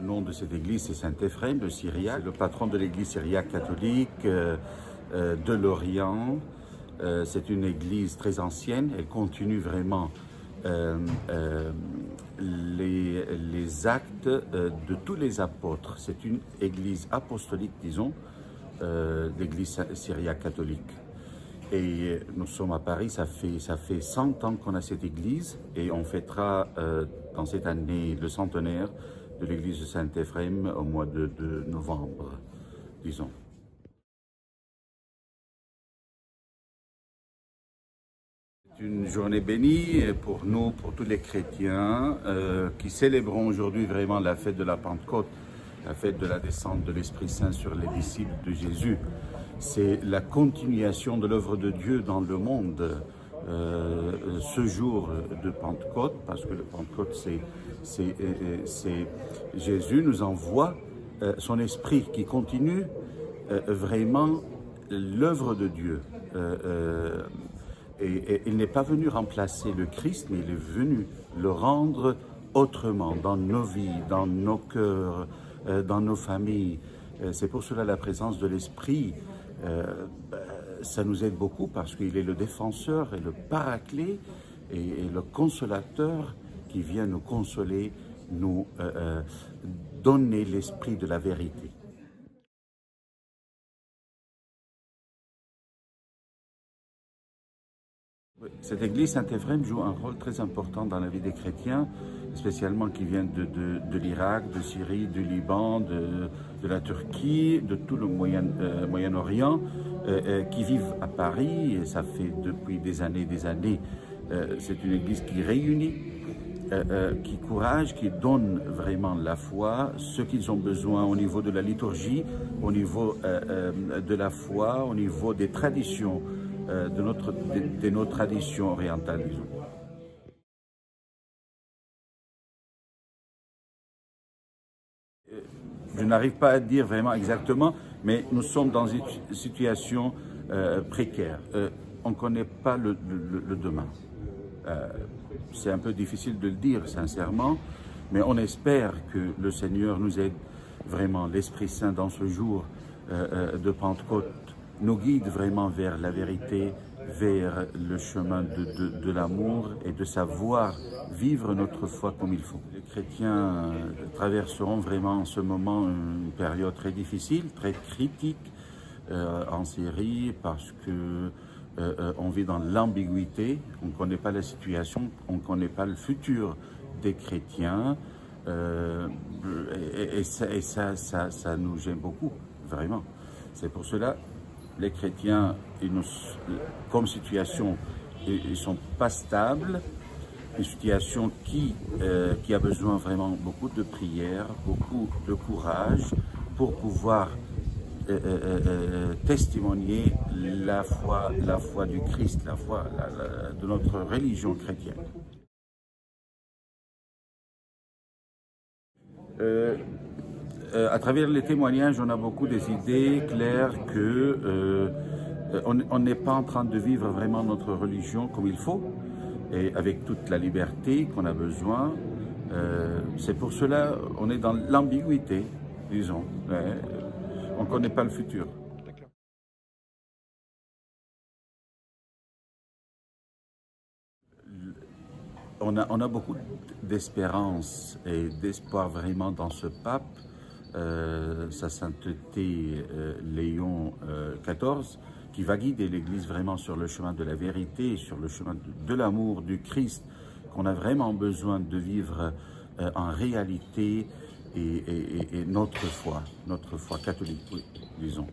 nom de cette église, c'est Saint Éphrem de Syriac, le patron de l'église syriaque catholique de l'Orient. C'est une église très ancienne, elle continue vraiment les actes de tous les apôtres. C'est une église apostolique, disons, l'église syriaque catholique. Et nous sommes à Paris, ça fait 100 ans qu'on a cette église et on fêtera dans cette année le centenaire de l'église de Saint Éphrem au mois de novembre, disons. C'est une journée bénie pour nous, pour tous les chrétiens qui célébrons aujourd'hui vraiment la fête de la Pentecôte, la fête de la descente de l'Esprit Saint sur les disciples de Jésus. C'est la continuation de l'œuvre de Dieu dans le monde, ce jour de Pentecôte, parce que le Pentecôte, c'est Jésus nous envoie son Esprit qui continue vraiment l'œuvre de Dieu. Et il n'est pas venu remplacer le Christ, mais il est venu le rendre autrement, dans nos vies, dans nos cœurs, dans nos familles. C'est pour cela la présence de l'Esprit, ça nous aide beaucoup parce qu'il est le défenseur et le paraclet et le consolateur qui vient nous consoler, nous donner l'esprit de la vérité. Cette église Saint Éphrem joue un rôle très important dans la vie des chrétiens, spécialement qui viennent de l'Irak, de Syrie, du Liban, de la Turquie, de tout le Moyen-Orient, qui vivent à Paris, et ça fait depuis des années. C'est une église qui réunit, qui encourage, qui donne vraiment la foi, ce qu'ils ont besoin au niveau de la liturgie, au niveau de la foi, au niveau des traditions, de nos traditions orientales, disons. Je n'arrive pas à dire vraiment exactement, mais nous sommes dans une situation précaire. On ne connaît pas le demain. C'est un peu difficile de le dire sincèrement, mais on espère que le Seigneur nous aide vraiment, l'Esprit Saint dans ce jour de Pentecôte nous guide vraiment vers la vérité, vers le chemin de l'amour et de savoir vivre notre foi comme il faut. Les chrétiens traverseront vraiment en ce moment une période très difficile, très critique en Syrie parce que on vit dans l'ambiguïté, on ne connaît pas la situation, on ne connaît pas le futur des chrétiens et ça nous gêne beaucoup, vraiment. C'est pour cela les chrétiens, comme situation, ils ne sont pas stables, une situation qui a besoin vraiment beaucoup de prière, beaucoup de courage pour pouvoir témoigner la foi du Christ, la foi de notre religion chrétienne. À travers les témoignages, on a beaucoup des idées claires que on n'est pas en train de vivre vraiment notre religion comme il faut et avec toute la liberté qu'on a besoin. C'est pour cela on est dans l'ambiguïté, disons. On ne connaît pas le futur. On a beaucoup d'espérance et d'espoir vraiment dans ce pape. Sa sainteté Léon XIV, qui va guider l'Église vraiment sur le chemin de la vérité, sur le chemin de l'amour du Christ, qu'on a vraiment besoin de vivre en réalité et notre foi catholique, oui, disons.